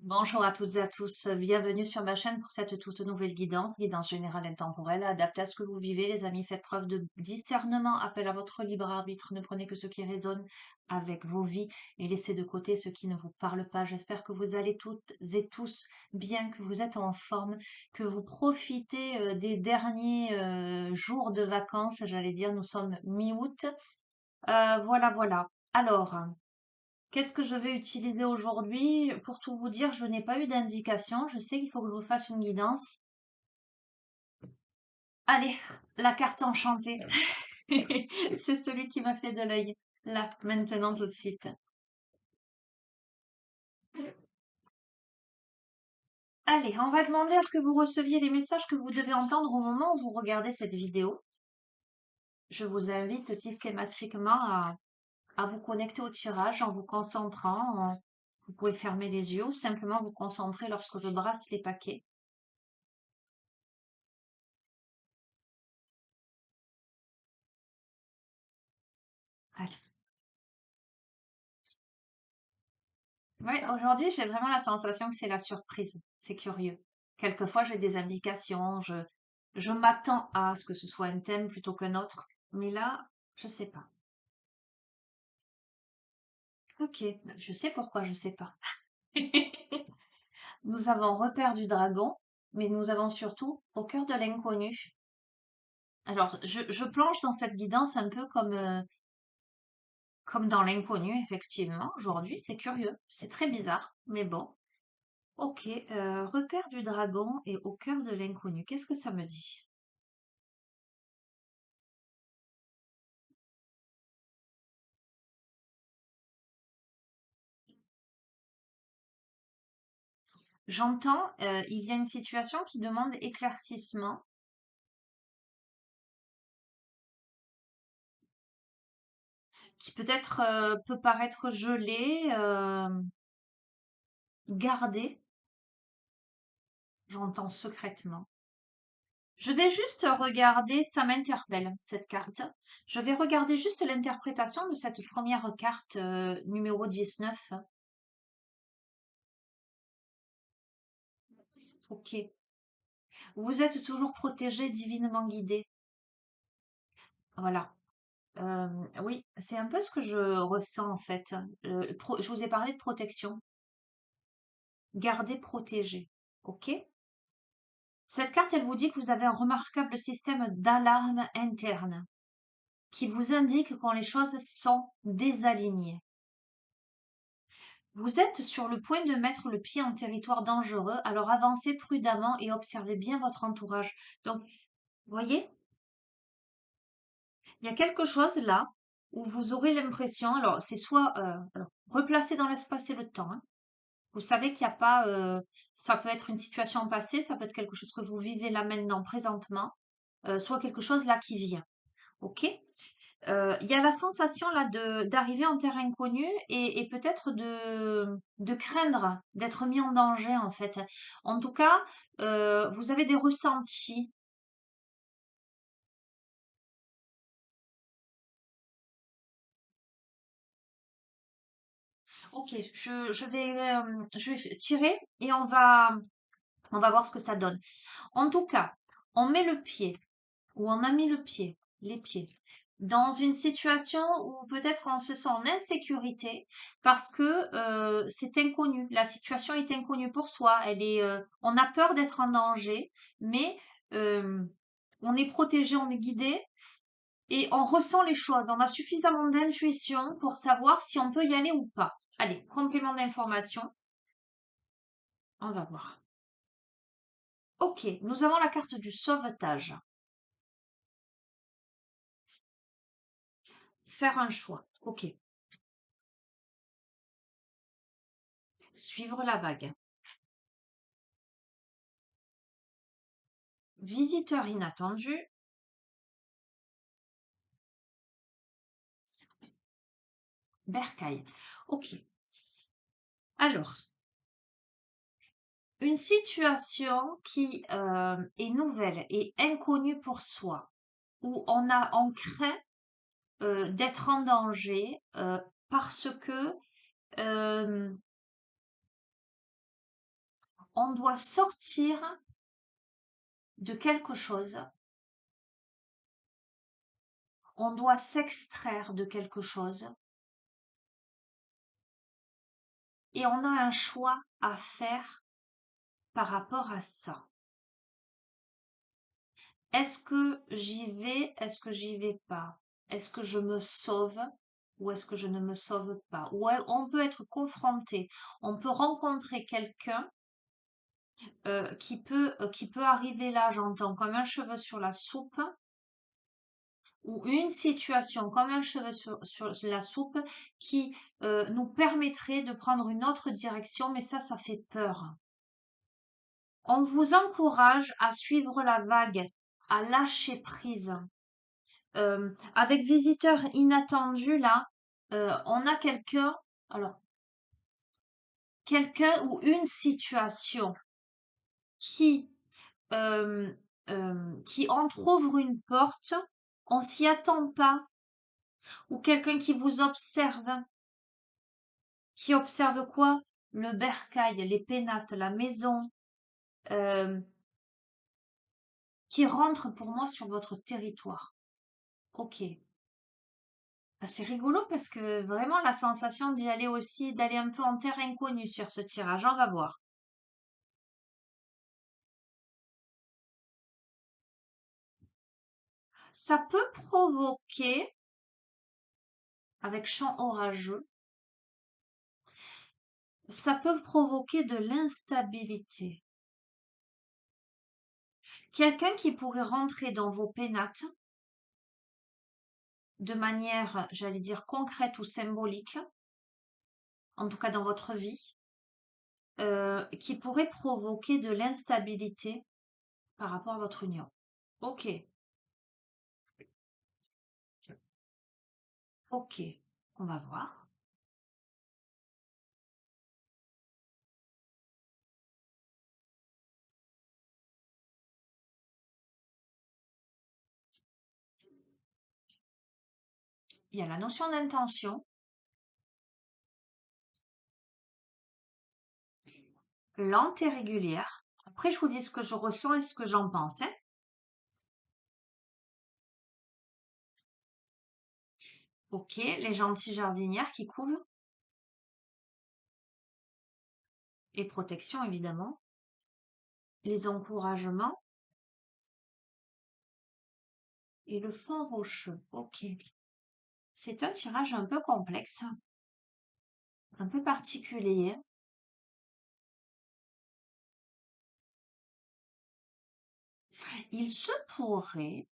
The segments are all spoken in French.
Bonjour à toutes et à tous, bienvenue sur ma chaîne pour cette toute nouvelle guidance générale intemporelle, adaptée à ce que vous vivez, les amis, faites preuve de discernement, appel à votre libre arbitre, ne prenez que ce qui résonne avec vos vies et laissez de côté ce qui ne vous parle pas. J'espère que vous allez toutes et tous bien, que vous êtes en forme, que vous profitez des derniers jours de vacances, j'allais dire, nous sommes mi-août. Voilà. Alors, qu'est-ce que je vais utiliser aujourd'hui? Pour tout vous dire, je n'ai pas eu d'indication. Je sais qu'il faut que je vous fasse une guidance. Allez, la carte enchantée. C'est celui qui m'a fait de l'œil. Là, maintenant, tout de suite. Allez, on va demander à ce que vous receviez les messages que vous devez entendre au moment où vous regardez cette vidéo. Je vous invite systématiquement à vous connecter au tirage en vous concentrant. Vous pouvez fermer les yeux ou simplement vous concentrer lorsque je brasse les paquets. Allez. Ouais, aujourd'hui, j'ai vraiment la sensation que c'est la surprise. C'est curieux. Quelquefois, j'ai des indications, je m'attends à ce que ce soit un thème plutôt qu'un autre. Mais là, je sais pas. Ok, je sais pourquoi je sais pas. Nous avons repère du dragon, mais nous avons surtout au cœur de l'inconnu. Alors, je plonge dans cette guidance un peu comme dans l'inconnu, effectivement. Aujourd'hui, c'est curieux, c'est très bizarre, mais bon. Ok, repère du dragon et au cœur de l'inconnu. Qu'est-ce que ça me dit? J'entends, il y a une situation qui demande éclaircissement, qui peut-être peut paraître gelée, gardée, j'entends secrètement. Je vais juste regarder, ça m'interpelle cette carte. Je vais regarder juste l'interprétation de cette première carte numéro 19. Ok. Vous êtes toujours protégé, divinement guidé. Voilà. Euh, oui, c'est un peu ce que je ressens en fait. Je vous ai parlé de protection. Garder protégé. Ok? Cette carte, elle vous dit que vous avez un remarquable système d'alarme interne qui vous indique quand les choses sont désalignées. Vous êtes sur le point de mettre le pied en territoire dangereux, alors avancez prudemment et observez bien votre entourage. Donc, vous voyez, il y a quelque chose là où vous aurez l'impression, alors c'est soit alors, replacé dans l'espace et le temps, hein. Vous savez qu'il n'y a pas, ça peut être une situation passée, ça peut être quelque chose que vous vivez là maintenant, présentement, soit quelque chose là qui vient. Ok? Il y a la sensation là de d'arriver en terre inconnue et peut-être de craindre d'être mis en danger en fait. En tout cas, vous avez des ressentis. Ok, je vais tirer et on va voir ce que ça donne. En tout cas, on met le pied ou on a mis le pied, les pieds, dans une situation où peut-être on se sent en insécurité parce que c'est inconnu. La situation est inconnue pour soi. On a peur d'être en danger, mais euh, on est protégé, on est guidé et on ressent les choses. On a suffisamment d'intuition pour savoir si on peut y aller ou pas. Allez, complément d'information, on va voir. Ok, nous avons la carte du sauvetage. Faire un choix. Ok. Suivre la vague. Visiteur inattendu. Bercail. Ok. Alors, une situation qui est nouvelle et inconnue pour soi, où on craint d'être en danger parce que euh, On doit sortir de quelque chose. On doit s'extraire de quelque chose. Et on a un choix à faire par rapport à ça. Est-ce que j'y vais? Est-ce que j'y vais pas? Est-ce que je me sauve ou est-ce que je ne me sauve pas? Ou on peut être confronté, on peut rencontrer quelqu'un qui peut arriver là, j'entends, comme un cheveu sur la soupe, ou une situation comme un cheveu sur la soupe qui nous permettrait de prendre une autre direction, mais ça fait peur. On vous encourage à suivre la vague, à lâcher prise. Avec visiteur inattendu, là, on a alors, quelqu'un ou une situation qui, euh, qui entrouvre une porte, on s'y attend pas, ou quelqu'un qui vous observe, qui observe quoi? Le bercail, les pénates, la maison, euh, qui rentre pour moi sur votre territoire. Ok. Ah, c'est rigolo parce que vraiment la sensation d'y aller aussi, d'aller un peu en terre inconnue sur ce tirage, on va voir. Ça peut provoquer, avec chant orageux, ça peut provoquer de l'instabilité. Quelqu'un qui pourrait rentrer dans vos pénates de manière, j'allais dire, concrète ou symbolique, en tout cas dans votre vie, qui pourrait provoquer de l'instabilité par rapport à votre union. Ok, ok, on va voir. Il y a la notion d'intention, lente et régulière. Après, je vous dis ce que je ressens et ce que j'en pense, hein. Ok, les gentilles jardinières qui couvrent et protection évidemment. Les encouragements et le fond rocheux. Ok. C'est un tirage un peu complexe, un peu particulier. Il se pourrait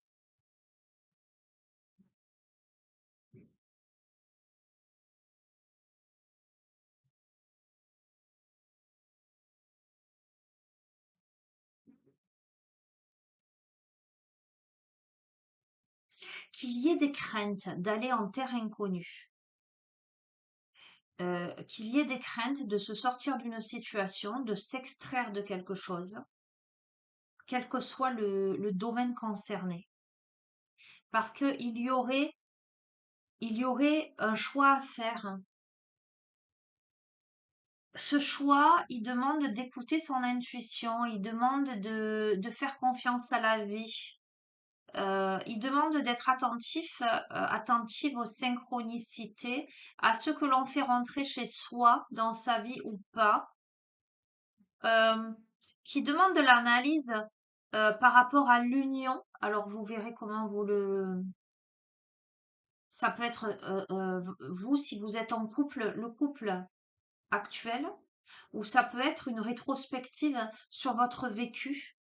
qu'il y ait des craintes d'aller en terre inconnue, qu'il y ait des craintes de se sortir d'une situation, de s'extraire de quelque chose, quel que soit le domaine concerné. Parce il y aurait un choix à faire. Ce choix, il demande d'écouter son intuition, il demande de faire confiance à la vie. Il demande d'être attentive aux synchronicités, à ce que l'on fait rentrer chez soi dans sa vie ou pas, euh, qui demande de l'analyse par rapport à l'union. Alors vous verrez comment ça peut être vous si vous êtes en couple, le couple actuel, ou ça peut être une rétrospective sur votre vécu,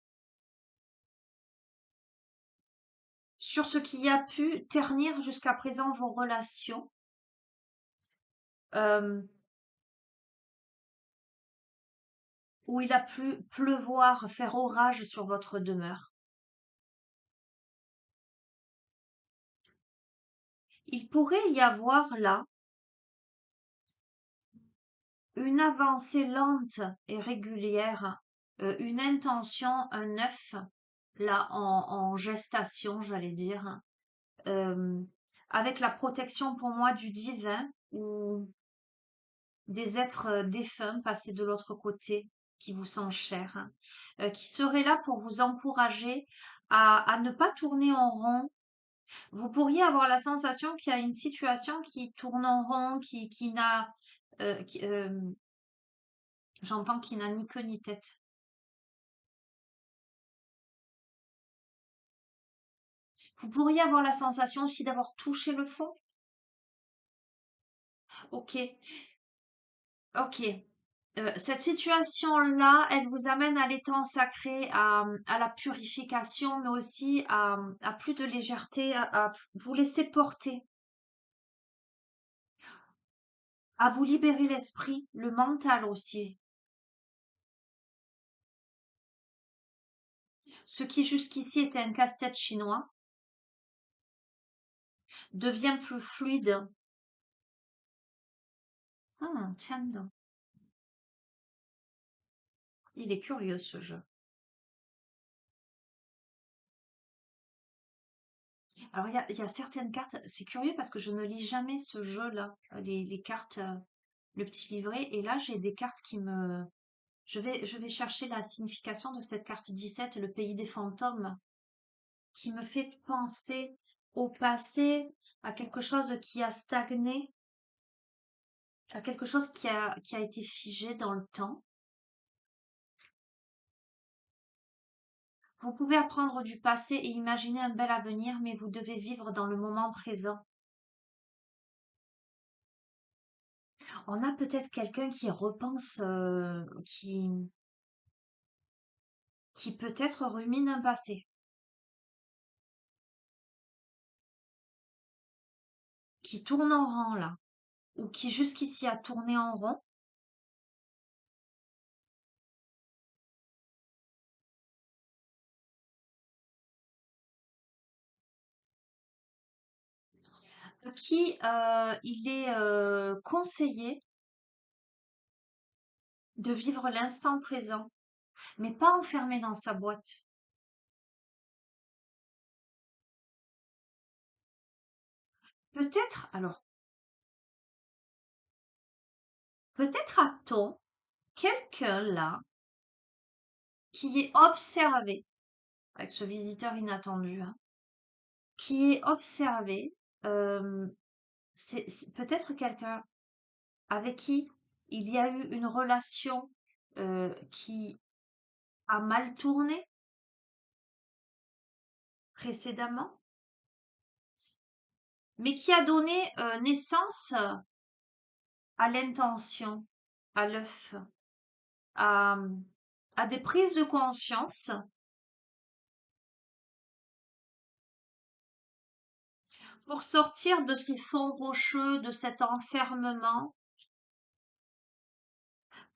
sur ce qui a pu ternir jusqu'à présent vos relations. Euh, où il a pu pleuvoir, faire orage sur votre demeure. Il pourrait y avoir là une avancée lente et régulière, une intention, un œuf, là en gestation, j'allais dire, euh, avec la protection pour moi du divin ou des êtres défunts passés de l'autre côté. qui vous sont chers, hein, qui seraient là pour vous encourager à ne pas tourner en rond. Vous pourriez avoir la sensation qu'il y a une situation qui tourne en rond, qui n'a, j'entends qui n'a ni queue ni tête. Vous pourriez avoir la sensation aussi d'avoir touché le fond. Ok, ok. Cette situation-là, elle vous amène à l'étang sacré, à la purification, mais aussi à plus de légèreté, à vous laisser porter, à vous libérer l'esprit, le mental aussi. Ce qui jusqu'ici était un casse-tête chinois devient plus fluide. Tiens donc. Il est curieux ce jeu. Alors il y a certaines cartes, c'est curieux parce que je ne lis jamais ce jeu-là, les cartes, le petit livret, et là j'ai des cartes qui me... Je vais chercher la signification de cette carte 17, le pays des fantômes, qui me fait penser au passé, à quelque chose qui a stagné, à quelque chose qui a été figé dans le temps. Vous pouvez apprendre du passé et imaginer un bel avenir, mais vous devez vivre dans le moment présent. On a peut-être quelqu'un qui repense, qui peut-être rumine un passé, qui tourne en rond là, ou qui jusqu'ici a tourné en rond. Qui il est conseillé de vivre l'instant présent, mais pas enfermé dans sa boîte. Peut-être, alors, peut-être a-t-on quelqu'un là qui est observé, avec ce visiteur inattendu, hein, qui est observé, euh, c'est peut-être quelqu'un avec qui il y a eu une relation qui a mal tourné précédemment, mais qui a donné naissance à l'intention, à l'œuf, à, à des prises de conscience pour sortir de ces fonds rocheux, de cet enfermement.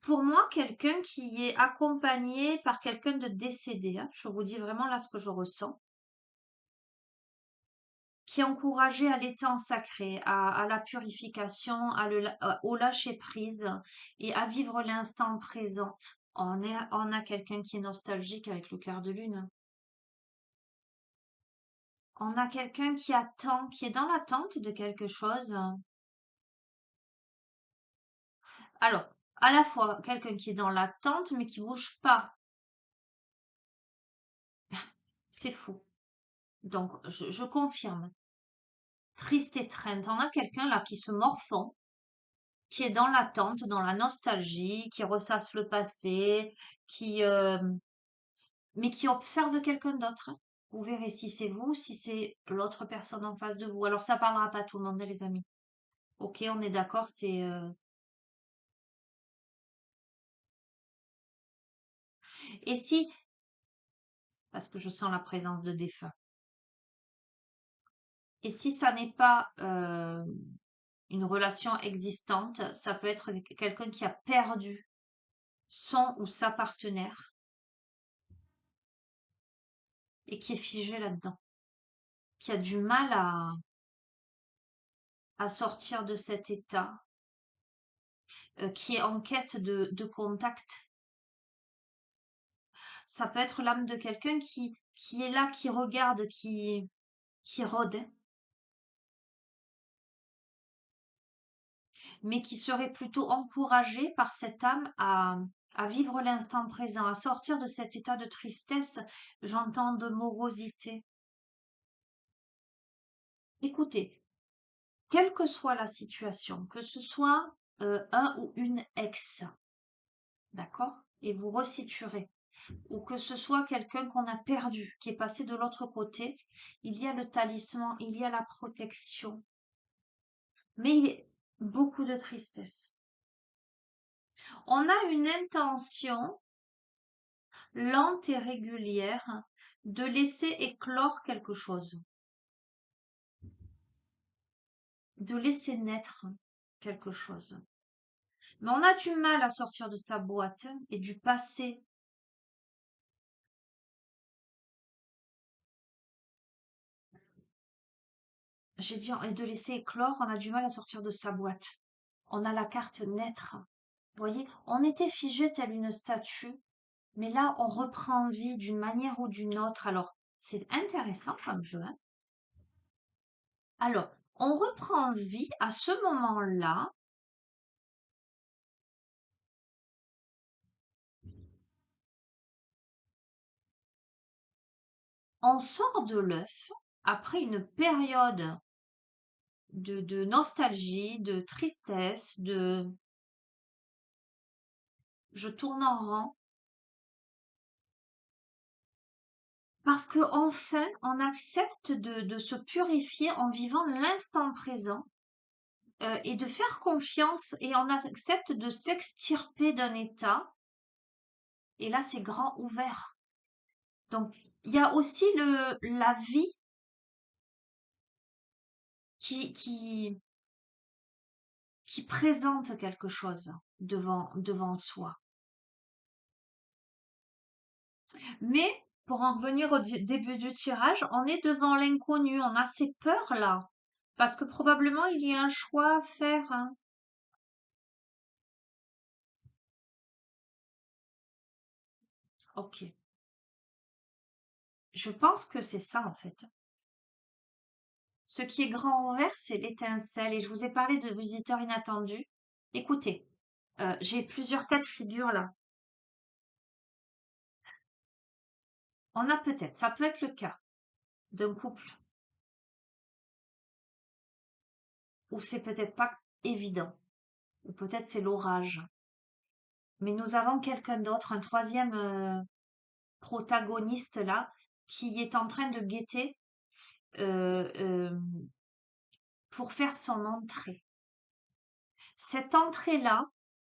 Pour moi, quelqu'un qui est accompagné par quelqu'un de décédé, hein, je vous dis vraiment là ce que je ressens, qui est encouragé à l'étang sacré, à la purification, au lâcher-prise et à vivre l'instant présent. On a quelqu'un qui est nostalgique avec le clair de lune. On a quelqu'un qui attend, qui est dans l'attente de quelque chose. Alors, à la fois quelqu'un qui est dans l'attente mais qui bouge pas. C'est fou. Donc, je confirme. Triste étreinte. On a quelqu'un là qui se morfond, qui est dans l'attente, dans la nostalgie, qui ressasse le passé, qui, mais qui observe quelqu'un d'autre. Vous verrez si c'est vous, si c'est l'autre personne en face de vous. Alors, ça parlera pas à tout le monde, hein, les amis. Ok, on est d'accord, c'est... Et si, parce que je sens la présence de défunt, et si ça n'est pas une relation existante, ça peut être quelqu'un qui a perdu son ou sa partenaire et qui est figé là-dedans, qui a du mal à sortir de cet état, qui est en quête de contact. Ça peut être l'âme de quelqu'un qui est là, qui regarde, qui rôde. mais qui serait plutôt encouragé par cette âme à vivre l'instant présent, à sortir de cet état de tristesse, j'entends de morosité. Écoutez, quelle que soit la situation, que ce soit un ou une ex, d'accord? Et vous resituerez. Ou que ce soit quelqu'un qu'on a perdu, qui est passé de l'autre côté, il y a le talisman, il y a la protection. Mais il y a beaucoup de tristesse. On a une intention lente et régulière de laisser éclore quelque chose, de laisser naître quelque chose. Mais on a du mal à sortir de sa boîte et du passé. J'ai dit, et de laisser éclore, on a du mal à sortir de sa boîte. On a la carte naître. Vous voyez, on était figé telle une statue, mais là, on reprend vie d'une manière ou d'une autre. Alors, c'est intéressant comme jeu, hein. Alors, on reprend vie à ce moment-là. On sort de l'œuf après une période de nostalgie, de tristesse, de je tourne en rond, parce que enfin, on accepte de se purifier en vivant l'instant présent et de faire confiance et on accepte de s'extirper d'un état. Et là, c'est grand ouvert. Donc, il y a aussi la vie qui, qui, qui présente quelque chose devant soi. Mais, pour en revenir au début du tirage, on est devant l'inconnu, on a ces peurs-là. Parce que probablement, il y a un choix à faire, hein. Ok. Je pense que c'est ça, en fait. Ce qui est grand ouvert, c'est l'étincelle. Et je vous ai parlé de visiteurs inattendus. Écoutez, j'ai plusieurs cas de figure là. On a peut-être, ça peut être le cas d'un couple où c'est peut-être pas évident, ou peut-être c'est l'orage. Mais nous avons quelqu'un d'autre, un troisième protagoniste là, qui est en train de guetter euh, euh, pour faire son entrée. Cette entrée-là,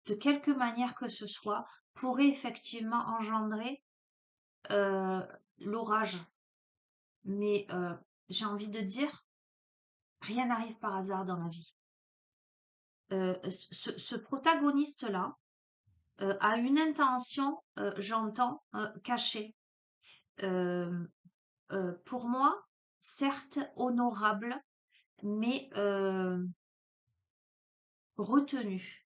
de quelque manière que ce soit, pourrait effectivement engendrer euh, l'orage. Mais j'ai envie de dire, rien n'arrive par hasard dans la vie. Ce protagoniste-là a une intention, j'entends, cachée. Euh, pour moi, certes honorable, mais retenu.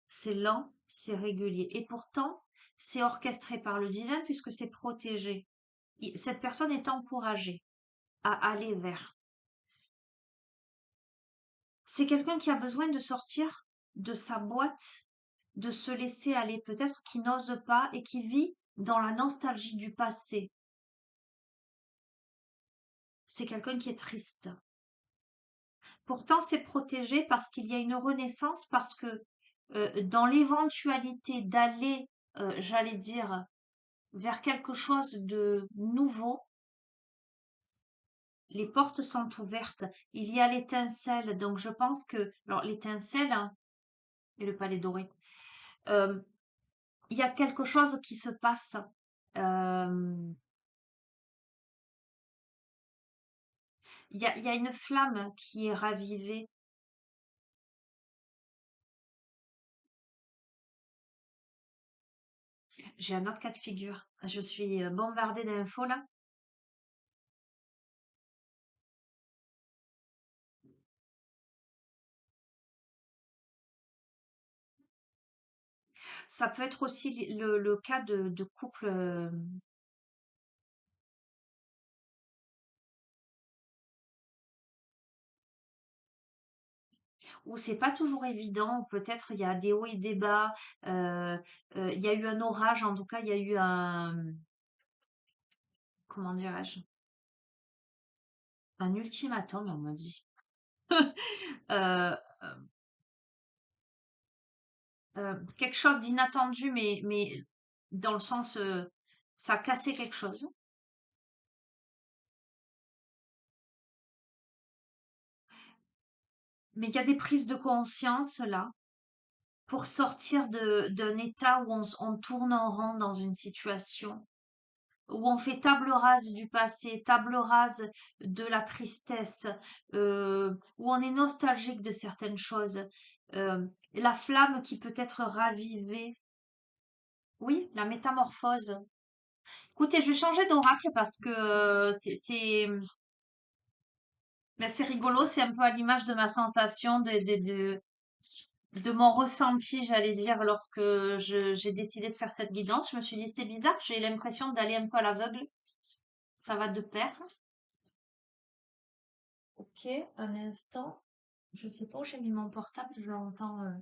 C'est lent, c'est régulier. Et pourtant, c'est orchestré par le divin puisque c'est protégé. Cette personne est encouragée à aller vers. C'est quelqu'un qui a besoin de sortir de sa boîte, de se laisser aller, peut-être qui n'ose pas et qui vit dans la nostalgie du passé. C'est quelqu'un qui est triste. Pourtant, c'est protégé parce qu'il y a une renaissance, parce que dans l'éventualité d'aller, j'allais dire, vers quelque chose de nouveau, les portes sont ouvertes. Il y a l'étincelle. Donc, je pense que, alors, l'étincelle hein, et le palais doré, euh, il y a quelque chose qui se passe. Euh, il y a une flamme qui est ravivée. J'ai un autre cas de figure. Je suis bombardée d'infos là. Ça peut être aussi le cas de couple. où c'est pas toujours évident, ou peut-être il y a des hauts et des bas, euh, il y a eu un orage, en tout cas, il y a eu comment dirais-je, un ultimatum, on me dit. Euh, quelque chose d'inattendu, mais dans le sens, ça a cassé quelque chose. Mais il y a des prises de conscience là pour sortir d'un état où on tourne en rond dans une situation, où on fait table rase du passé, table rase de la tristesse, où on est nostalgique de certaines choses, la flamme qui peut être ravivée. Oui, la métamorphose. Écoutez, je vais changer d'oracle parce que mais c'est rigolo, c'est un peu à l'image de ma sensation, de mon ressenti, j'allais dire, lorsque j'ai décidé de faire cette guidance. Je me suis dit, c'est bizarre, j'ai l'impression d'aller un peu à l'aveugle. Ça va de pair. Ok, un instant. Je sais pas où j'ai mis mon portable, je l'entends. Là.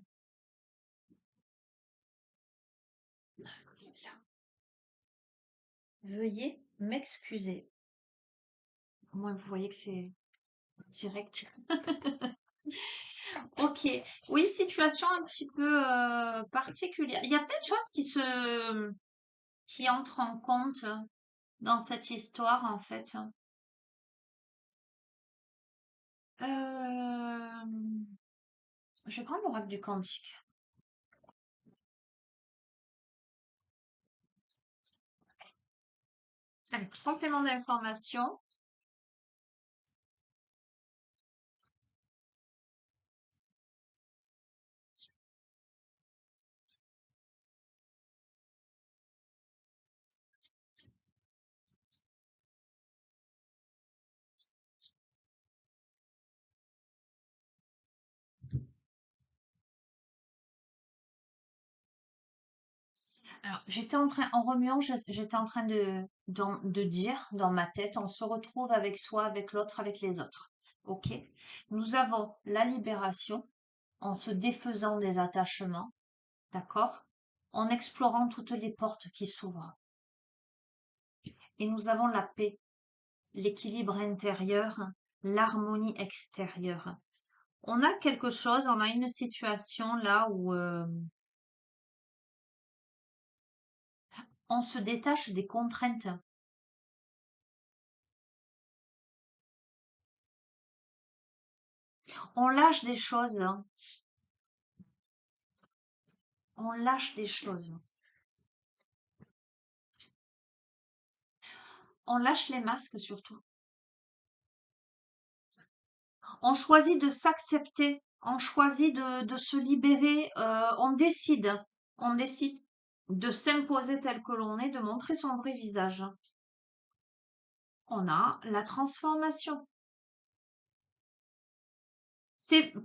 Veuillez m'excuser. Au moins, vous voyez que c'est direct. Ok, oui, situation un petit peu particulière. Il y a plein de choses qui entrent en compte dans cette histoire, en fait. Euh, je vais prendre l'oracle du Cantique. Allez, complément d'information. Alors, en remuant, j'étais en train de dire dans ma tête, on se retrouve avec soi, avec l'autre, avec les autres. Ok? Nous avons la libération en se défaisant des attachements, d'accord? En explorant toutes les portes qui s'ouvrent. Et nous avons la paix, l'équilibre intérieur, l'harmonie extérieure. On a quelque chose, on a une situation là où on se détache des contraintes. On lâche des choses, hein. On lâche des choses. On lâche les masques surtout. On choisit de s'accepter. On choisit de se libérer. On décide de s'imposer tel que l'on est, de montrer son vrai visage. On a la transformation.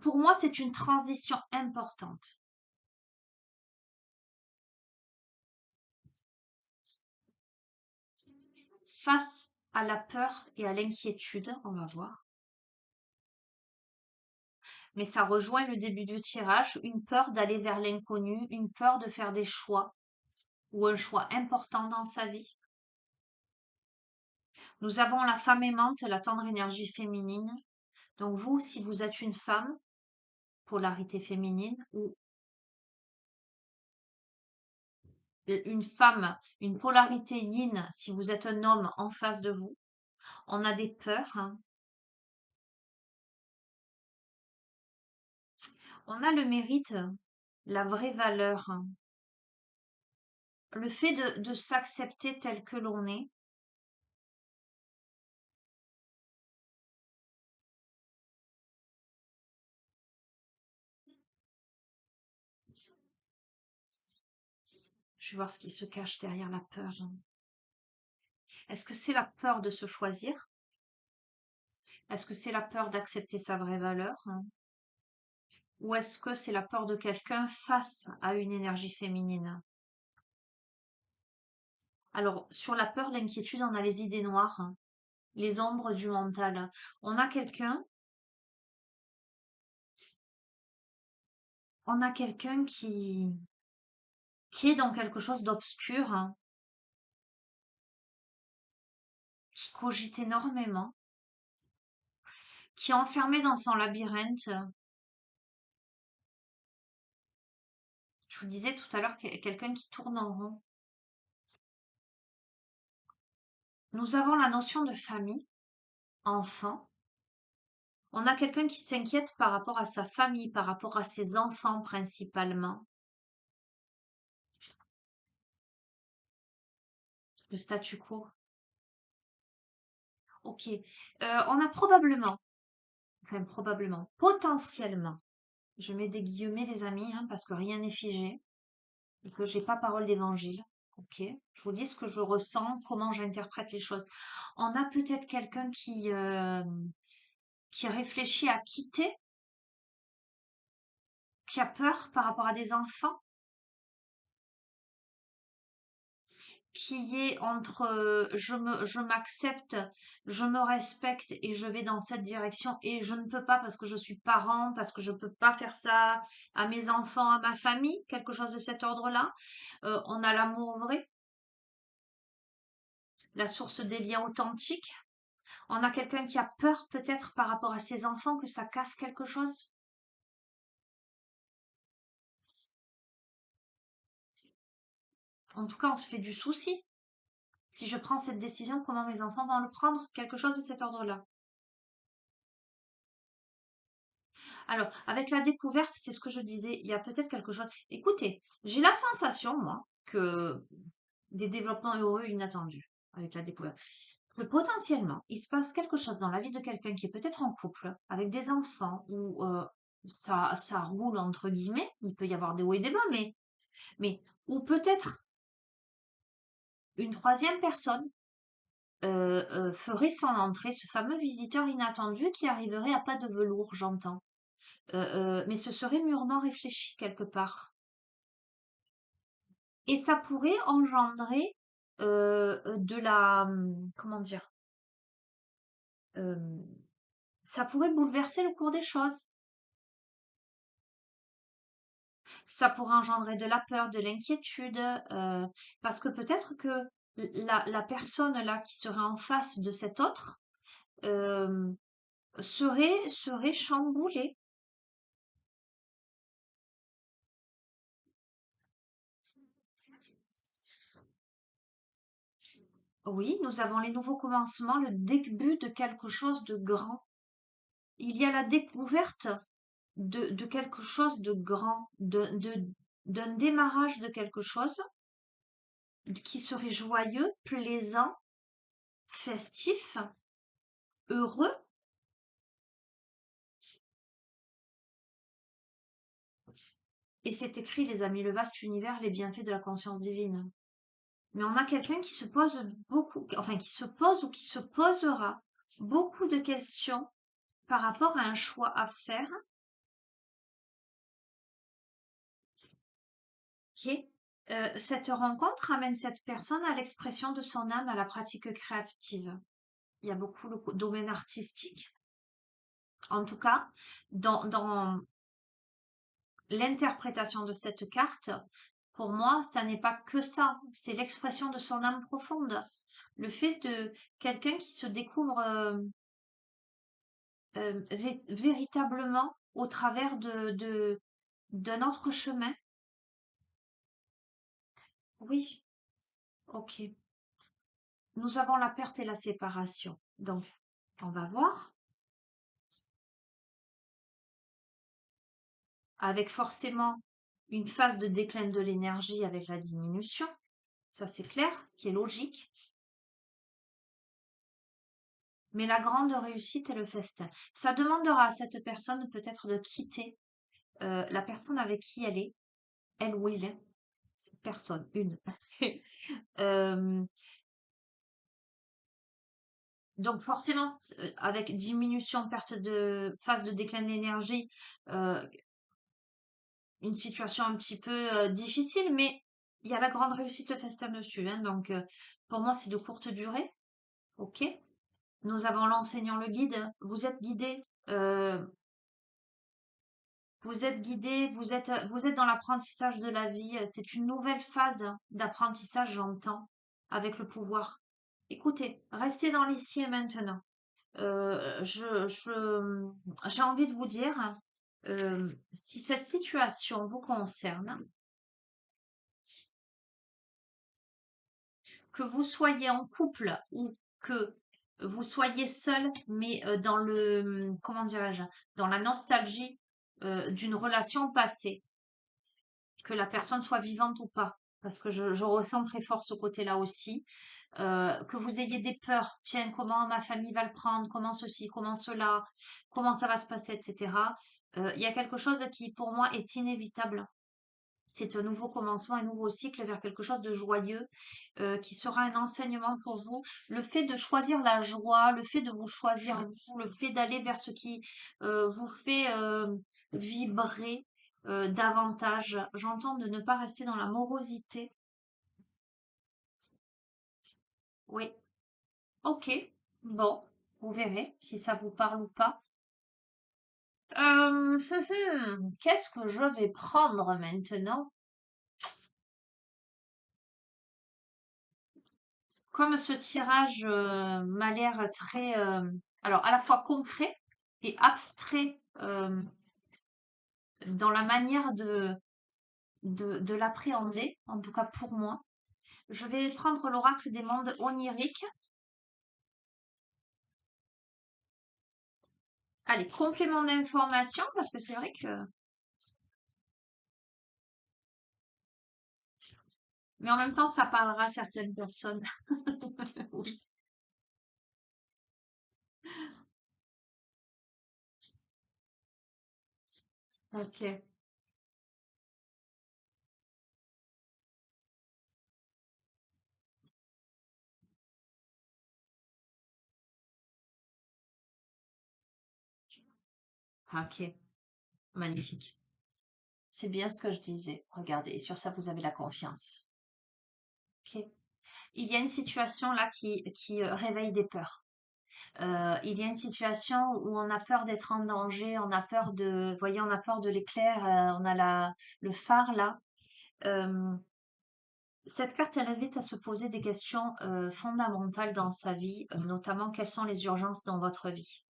Pour moi, c'est une transition importante. Face à la peur et à l'inquiétude, on va voir. Mais ça rejoint le début du tirage, une peur d'aller vers l'inconnu, une peur de faire des choix ou un choix important dans sa vie. Nous avons la femme aimante, la tendre énergie féminine. Donc vous, si vous êtes une femme, polarité féminine, ou une femme, une polarité yin, si vous êtes un homme en face de vous, on a des peurs, hein. On a le mérite, la vraie valeur, hein. Le fait de s'accepter tel que l'on est. Je vais voir ce qui se cache derrière la peur, hein. Est-ce que c'est la peur de se choisir? Est-ce que c'est la peur d'accepter sa vraie valeur, hein? Ou est-ce que c'est la peur de quelqu'un face à une énergie féminine? Alors, sur la peur, l'inquiétude, on a les idées noires, hein, les ombres du mental. On a quelqu'un On a quelqu'un qui est dans quelque chose d'obscur, hein, qui cogite énormément, qui est enfermé dans son labyrinthe. Je vous disais tout à l'heure, quelqu'un qui tourne en rond. Nous avons la notion de famille, enfant. On a quelqu'un qui s'inquiète par rapport à sa famille, par rapport à ses enfants principalement. Le statu quo. Ok. On a probablement, potentiellement, je mets des guillemets les amis, hein, parce que rien n'est figé, et que j'ai pas parole d'évangile. Ok. Je vous dis ce que je ressens, comment j'interprète les choses. On a peut-être quelqu'un qui réfléchit à quitter, qui a peur par rapport à des enfants, qui est entre je m'accepte, je me respecte et je vais dans cette direction et je ne peux pas parce que je suis parent, parce que je peux pas faire ça à mes enfants, à ma famille, quelque chose de cet ordre-là. On a l'amour vrai, la source des liens authentiques. On a quelqu'un qui a peur peut-être par rapport à ses enfants que ça casse quelque chose. En tout cas, on se fait du souci. Si je prends cette décision, comment mes enfants vont le prendre? Quelque chose de cet ordre-là. Alors, avec la découverte, c'est ce que je disais, il y a peut-être quelque chose. Écoutez, j'ai la sensation, moi, que des développements heureux inattendus avec la découverte. Que potentiellement, il se passe quelque chose dans la vie de quelqu'un qui est peut-être en couple, avec des enfants, où ça roule entre guillemets. Il peut y avoir des hauts et des bas, mais ou peut-être une troisième personne ferait son entrée, ce fameux visiteur inattendu qui arriverait à pas de velours, j'entends. Mais ce serait mûrement réfléchi quelque part. Et ça pourrait engendrer de la, comment dire, euh, ça pourrait bouleverser le cours des choses. Ça pourrait engendrer de la peur, de l'inquiétude, parce que peut-être que la personne là qui serait en face de cet autre euh, serait chamboulée. Oui, nous avons les nouveaux commencements, le début de quelque chose de grand. Il y a la découverte de quelque chose de grand, d'un démarrage de quelque chose qui serait joyeux, plaisant, festif, heureux. Et c'est écrit, les amis, le vaste univers, les bienfaits de la conscience divine. Mais on a quelqu'un qui se pose beaucoup, enfin qui se pose ou qui se posera beaucoup de questions par rapport à un choix à faire. Ok. Cette rencontre amène cette personne à l'expression de son âme, à la pratique créative. Il y a beaucoup le domaine artistique. En tout cas, dans l'interprétation de cette carte, pour moi, ça n'est pas que ça. C'est l'expression de son âme profonde. Le fait de quelqu'un qui se découvre véritablement au travers d'un autre chemin. Oui, ok. Nous avons la perte et la séparation. Donc, on va voir. Avec forcément une phase de déclin de l'énergie avec la diminution. Ça, c'est clair, ce qui est logique. Mais la grande réussite est le festin. Ça demandera à cette personne peut-être de quitter la personne avec qui elle ou il est. Personne, une. Euh, donc forcément, avec diminution, perte de phase de déclin d'énergie, euh, une situation un petit peu difficile, mais il y a la grande réussite, le festin dessus. Hein, donc pour moi, c'est de courte durée. Ok. Nous avons l'enseignant, le guide. Vous êtes guidé Vous êtes guidé, vous êtes dans l'apprentissage de la vie. C'est une nouvelle phase d'apprentissage, j'entends, avec le pouvoir. Écoutez, restez dans l'ici et maintenant. J'ai envie de vous dire, si cette situation vous concerne, que vous soyez en couple ou que vous soyez seul, mais dans le, comment dirais-je, dans la nostalgie d'une relation passée, que la personne soit vivante ou pas, parce que je ressens très fort ce côté-là aussi, que vous ayez des peurs, tiens, comment ma famille va le prendre, comment ceci, comment cela, comment ça va se passer, etc. Il y a quelque chose qui, pour moi, est inévitable. C'est un nouveau commencement, un nouveau cycle vers quelque chose de joyeux qui sera un enseignement pour vous. Le fait de choisir la joie, le fait de vous choisir vous, le fait d'aller vers ce qui vous fait vibrer davantage. J'entends de ne pas rester dans la morosité. Oui, ok, bon, vous verrez si ça vous parle ou pas. Qu'est-ce que je vais prendre maintenant? Comme ce tirage m'a l'air très, alors à la fois concret et abstrait dans la manière de l'appréhender, en tout cas pour moi, je vais prendre l'oracle des mondes oniriques. Allez, complément d'information, parce que c'est vrai que... Mais en même temps, ça parlera à certaines personnes. Oui. Ok, ok, magnifique. C'est bien ce que je disais. Regardez, et sur ça, vous avez la confiance. Ok. Il y a une situation là qui réveille des peurs. Il y a une situation où on a peur d'être en danger, on a peur de, vous voyez, on a peur de l'éclair, on a le phare là. Euh, cette carte, elle invite à se poser des questions fondamentales dans sa vie, notamment quelles sont les urgences dans votre vie?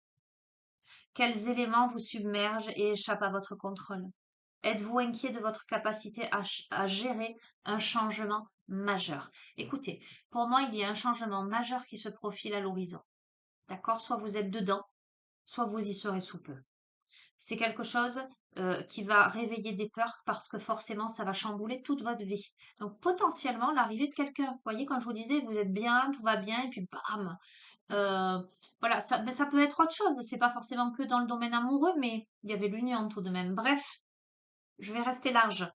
Quels éléments vous submergent et échappent à votre contrôle? Êtes-vous inquiet de votre capacité à gérer un changement majeur? Écoutez, pour moi, il y a un changement majeur qui se profile à l'horizon. D'accord? Soit vous êtes dedans, soit vous y serez sous peu. C'est quelque chose qui va réveiller des peurs parce que forcément, ça va chambouler toute votre vie. Donc, potentiellement, l'arrivée de quelqu'un. Vous voyez, quand je vous disais, vous êtes bien, tout va bien, et puis bam. euh, voilà, ça, ben, ça peut être autre chose. C'est pas forcément que dans le domaine amoureux, mais il y avait l'union tout de même. Bref, je vais rester large.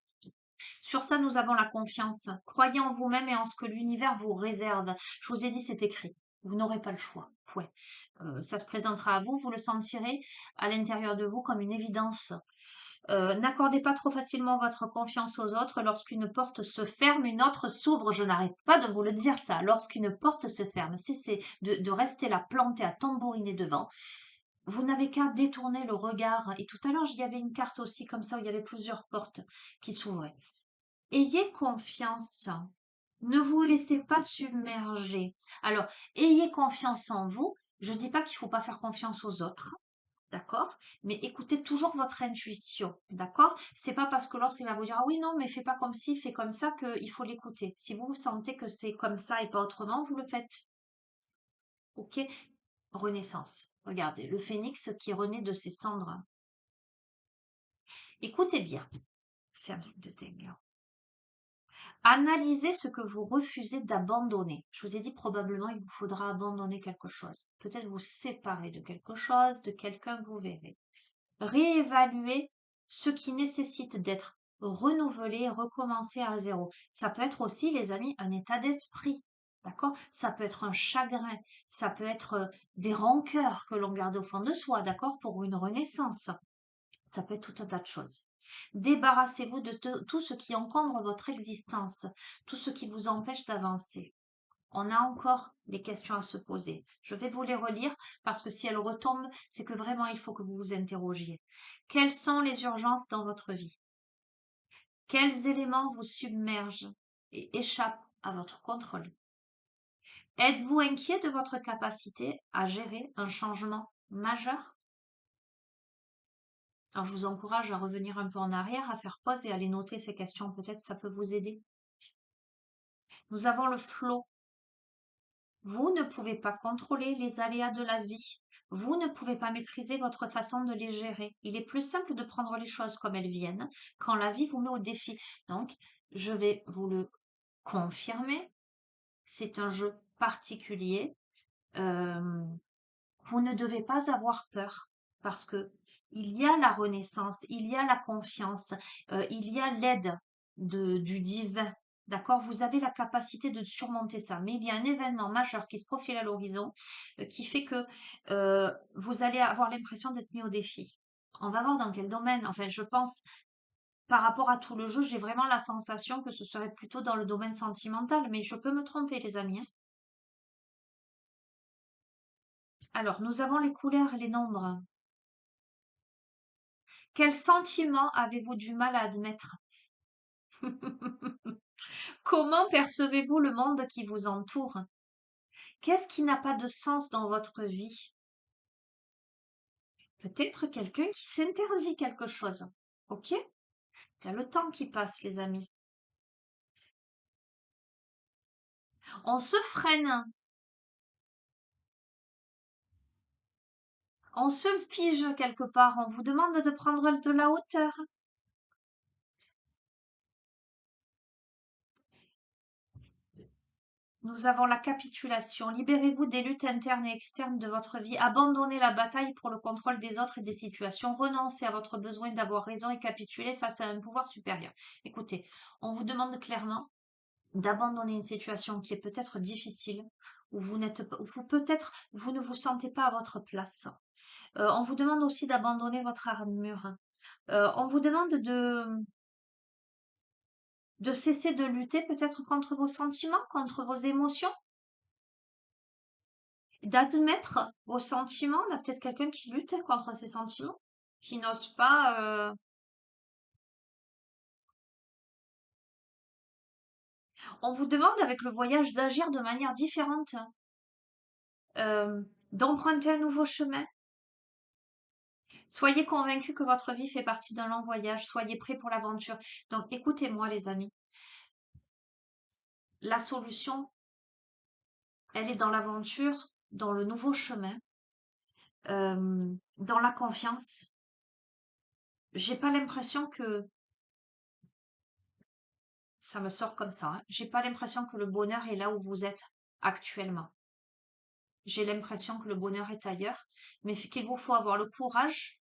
Sur ça, nous avons la confiance. Croyez en vous-même et en ce que l'univers vous réserve. Je vous ai dit, c'est écrit. Vous n'aurez pas le choix. Ouais. Ça se présentera à vous, vous le sentirez à l'intérieur de vous comme une évidence. N'accordez pas trop facilement votre confiance aux autres. Lorsqu'une porte se ferme, une autre s'ouvre. Je n'arrête pas de vous le dire ça. Lorsqu'une porte se ferme, cessez de rester là planté à tambouriner devant. Vous n'avez qu'à détourner le regard. Et tout à l'heure, il y avait une carte aussi comme ça où il y avait plusieurs portes qui s'ouvraient. Ayez confiance. Ne vous laissez pas submerger. Alors, ayez confiance en vous. Je ne dis pas qu'il ne faut pas faire confiance aux autres. D'accord? Mais écoutez toujours votre intuition. D'accord? C'est pas parce que l'autre il va vous dire ah oui, non, mais fais pas comme ci, fais comme ça qu'il faut l'écouter. Si vous sentez que c'est comme ça et pas autrement, vous le faites. Ok? Renaissance. Regardez, le phénix qui renaît de ses cendres. Écoutez bien. C'est un truc de dingue. Analysez ce que vous refusez d'abandonner. Je vous ai dit probablement il vous faudra abandonner quelque chose. Peut-être vous séparer de quelque chose, de quelqu'un, vous verrez. Réévaluer ce qui nécessite d'être renouvelé, recommencer à zéro. Ça peut être aussi, les amis, un état d'esprit. D'accord? Ça peut être un chagrin, ça peut être des rancœurs que l'on garde au fond de soi, d'accord? Pour une renaissance. Ça peut être tout un tas de choses. Débarrassez-vous de tout ce qui encombre votre existence, tout ce qui vous empêche d'avancer. On a encore les questions à se poser. Je vais vous les relire parce que si elles retombent, c'est que vraiment il faut que vous vous interrogiez. Quelles sont les urgences dans votre vie? Quels éléments vous submergent et échappent à votre contrôle? Êtes-vous inquiet de votre capacité à gérer un changement majeur? Alors, je vous encourage à revenir un peu en arrière, à faire pause et à les noter ces questions. Peut-être ça peut vous aider. Nous avons le flot. Vous ne pouvez pas contrôler les aléas de la vie. Vous ne pouvez pas maîtriser votre façon de les gérer. Il est plus simple de prendre les choses comme elles viennent quand la vie vous met au défi. Donc, je vais vous le confirmer. C'est un jeu particulier. Euh, Vous ne devez pas avoir peur parce que il y a la renaissance, il y a la confiance, il y a l'aide du divin. D'accord? Vous avez la capacité de surmonter ça. Mais il y a un événement majeur qui se profile à l'horizon qui fait que vous allez avoir l'impression d'être mis au défi. On va voir dans quel domaine. Enfin, je pense, par rapport à tout le jeu, j'ai vraiment la sensation que ce serait plutôt dans le domaine sentimental. Mais je peux me tromper, les amis, hein. Alors, nous avons les couleurs et les nombres. Quel sentiment avez-vous du mal à admettre? Comment percevez-vous le monde qui vous entoure? Qu'est-ce qui n'a pas de sens dans votre vie? Peut-être quelqu'un qui s'interdit quelque chose. Ok? Il y a le temps qui passe, les amis. On se freine. On se fige quelque part. On vous demande de prendre de la hauteur. Nous avons la capitulation. Libérez-vous des luttes internes et externes de votre vie. Abandonnez la bataille pour le contrôle des autres et des situations. Renoncez à votre besoin d'avoir raison et capitulez face à un pouvoir supérieur. Écoutez, on vous demande clairement d'abandonner une situation qui est peut-être difficile, où vous n'êtes pas, où vous peut-être vous ne vous sentez pas à votre place. On vous demande aussi d'abandonner votre armure. On vous demande de cesser de lutter peut-être contre vos sentiments, contre vos émotions, d'admettre vos sentiments. On a peut-être quelqu'un qui lutte contre ses sentiments, qui n'ose pas. On vous demande avec le voyage d'agir de manière différente, euh, d'emprunter un nouveau chemin. Soyez convaincus que votre vie fait partie d'un long voyage. Soyez prêts pour l'aventure. Donc écoutez-moi les amis. La solution, elle est dans l'aventure, dans le nouveau chemin, dans la confiance. J'ai pas l'impression que ça me sort comme ça, hein. J'ai pas l'impression que le bonheur est là où vous êtes actuellement. J'ai l'impression que le bonheur est ailleurs, mais qu'il vous faut avoir le courage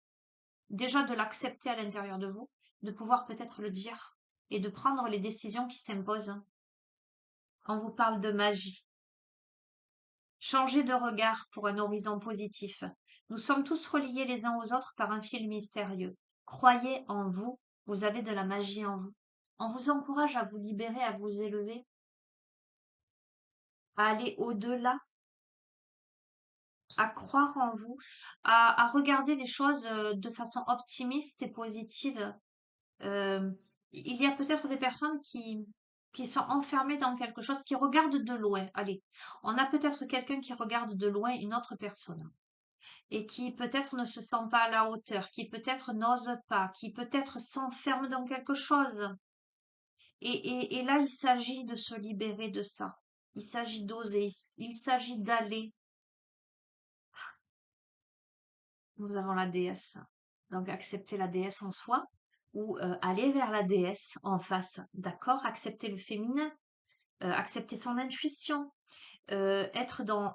déjà de l'accepter à l'intérieur de vous, de pouvoir peut-être le dire et de prendre les décisions qui s'imposent. On vous parle de magie. Changez de regard pour un horizon positif. Nous sommes tous reliés les uns aux autres par un fil mystérieux. Croyez en vous, vous avez de la magie en vous. On vous encourage à vous libérer, à vous élever, à aller au-delà, à croire en vous, à regarder les choses de façon optimiste et positive. Euh, il y a peut-être des personnes qui sont enfermées dans quelque chose, qui regardent de loin. Allez, on a peut-être quelqu'un qui regarde de loin une autre personne et qui peut-être ne se sent pas à la hauteur, qui peut-être n'ose pas, qui peut-être s'enferme dans quelque chose. Et là, il s'agit de se libérer de ça. Il s'agit d'oser, il s'agit d'aller. Nous avons la déesse. Donc, accepter la déesse en soi ou aller vers la déesse en face. D'accord? Accepter le féminin, accepter son intuition, être dans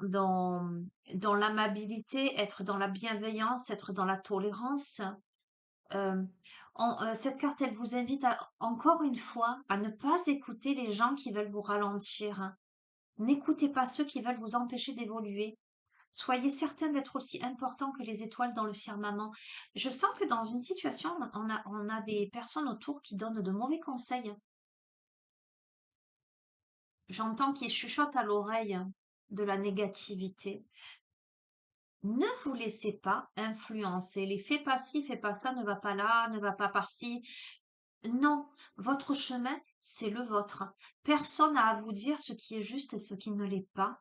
l'amabilité, être dans la bienveillance, être dans la tolérance. Euh, cette carte, elle vous invite encore une fois à ne pas écouter les gens qui veulent vous ralentir. N'écoutez pas ceux qui veulent vous empêcher d'évoluer. Soyez certain d'être aussi important que les étoiles dans le firmament. Je sens que dans une situation, on a des personnes autour qui donnent de mauvais conseils. J'entends qu'il chuchote à l'oreille de la négativité. Ne vous laissez pas influencer. Les fais pas ci, fais pas ça, ne va pas là, ne va pas par-ci. Non, votre chemin, c'est le vôtre. Personne n'a à vous dire ce qui est juste et ce qui ne l'est pas.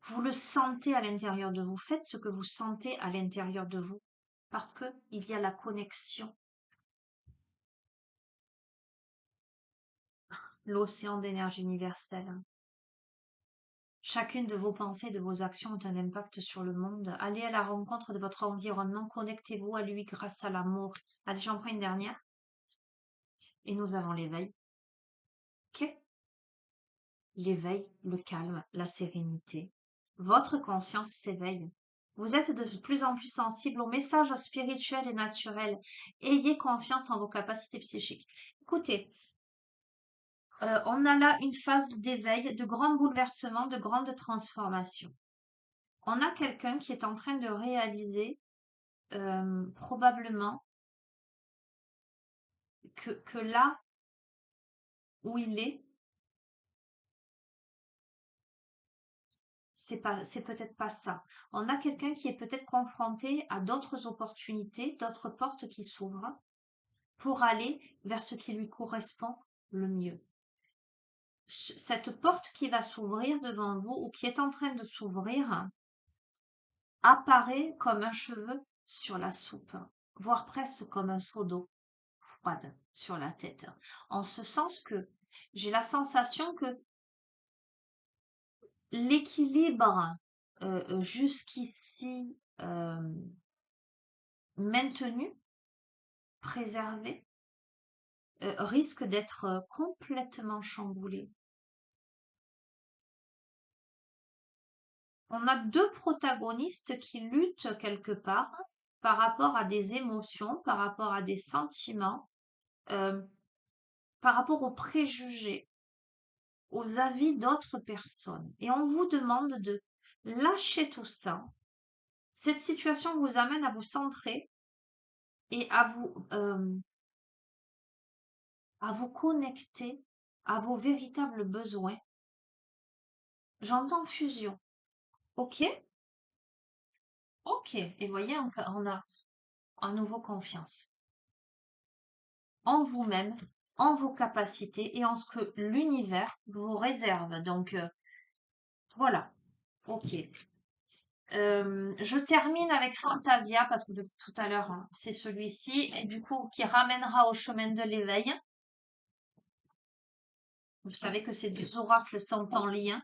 Vous le sentez à l'intérieur de vous. Faites ce que vous sentez à l'intérieur de vous. Parce que il y a la connexion. L'océan d'énergie universelle. Chacune de vos pensées, de vos actions ont un impact sur le monde. Allez à la rencontre de votre environnement, connectez-vous à lui grâce à l'amour. Allez, j'en prends une dernière. Et nous avons l'éveil. Ok? L'éveil, le calme, la sérénité. Votre conscience s'éveille. Vous êtes de plus en plus sensible aux messages spirituels et naturels. Ayez confiance en vos capacités psychiques. Écoutez, on a là une phase d'éveil, de grands bouleversements, de grandes transformations. On a quelqu'un qui est en train de réaliser probablement que là où il est, c'est peut-être pas ça. On a quelqu'un qui est peut-être confronté à d'autres opportunités, d'autres portes qui s'ouvrent pour aller vers ce qui lui correspond le mieux. Cette porte qui va s'ouvrir devant vous ou qui est en train de s'ouvrir apparaît comme un cheveu sur la soupe, voire presque comme un seau d'eau froide sur la tête. En ce sens que j'ai la sensation que l'équilibre jusqu'ici maintenu, préservé, risque d'être complètement chamboulé. On a deux protagonistes qui luttent quelque part par rapport à des émotions, par rapport à des sentiments, par rapport aux préjugés, aux avis d'autres personnes. Et on vous demande de lâcher tout ça. Cette situation vous amène à vous centrer et à vous connecter à vos véritables besoins. J'entends fusion. Ok? Ok. Et voyez, on a à nouveau confiance en vous-même, en vos capacités et en ce que l'univers vous réserve. Donc, voilà. Ok. Je termine avec Fantasia parce que depuis tout à l'heure, hein, c'est celui-ci et du coup qui ramènera au chemin de l'éveil. Vous savez que ces deux oracles sont en lien.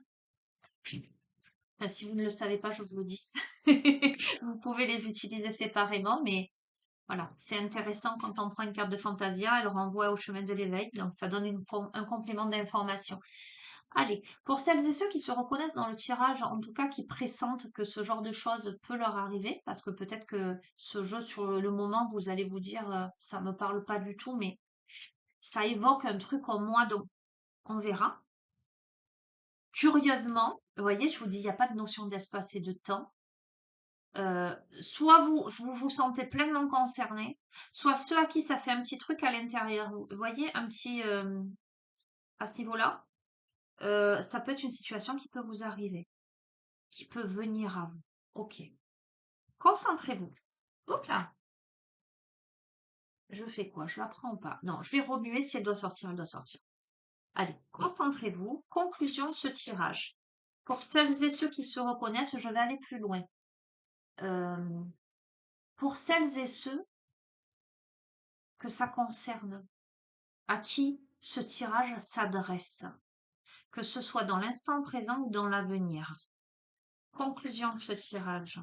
Enfin, si vous ne le savez pas, je vous le dis. Vous pouvez les utiliser séparément, mais voilà, c'est intéressant quand on prend une carte de Fantasia, elle renvoie au chemin de l'éveil, donc ça donne un complément d'information. Allez, pour celles et ceux qui se reconnaissent dans le tirage, en tout cas qui pressentent que ce genre de choses peut leur arriver, parce que peut-être que ce jeu sur le moment, vous allez vous dire, ça me parle pas du tout, mais ça évoque un truc en moi, donc on verra. Curieusement, vous voyez, je vous dis, il n'y a pas de notion d'espace et de temps. Soit vous sentez pleinement concerné, soit ceux à qui ça fait un petit truc à l'intérieur. Vous voyez, un petit à ce niveau-là, ça peut être une situation qui peut vous arriver, qui peut venir à vous. Ok. Concentrez-vous. Hop là. Je fais quoi? Je la prends ou pas? Non, je vais remuer. Si elle doit sortir, elle doit sortir. Allez, concentrez-vous. Conclusion de ce tirage. Pour celles et ceux qui se reconnaissent, je vais aller plus loin. Pour celles et ceux que ça concerne, à qui ce tirage s'adresse, que ce soit dans l'instant présent ou dans l'avenir. Conclusion de ce tirage.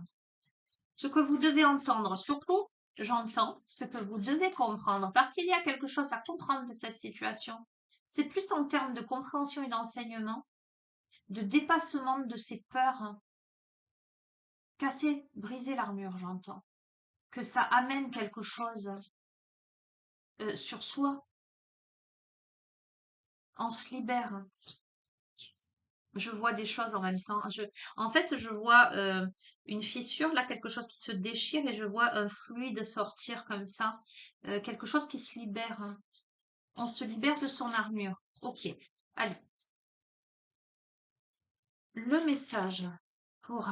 Ce que vous devez entendre, surtout, j'entends ce que vous devez comprendre, parce qu'il y a quelque chose à comprendre de cette situation. C'est plus en termes de compréhension et d'enseignement, de dépassement de ces peurs. Casser, briser l'armure, j'entends. Que ça amène quelque chose sur soi. On se libère. Je vois des choses en même temps. En fait, je vois une fissure, là, quelque chose qui se déchire et je vois un fluide sortir comme ça. Quelque chose qui se libère. On se libère de son armure. Ok. Allez. le message pour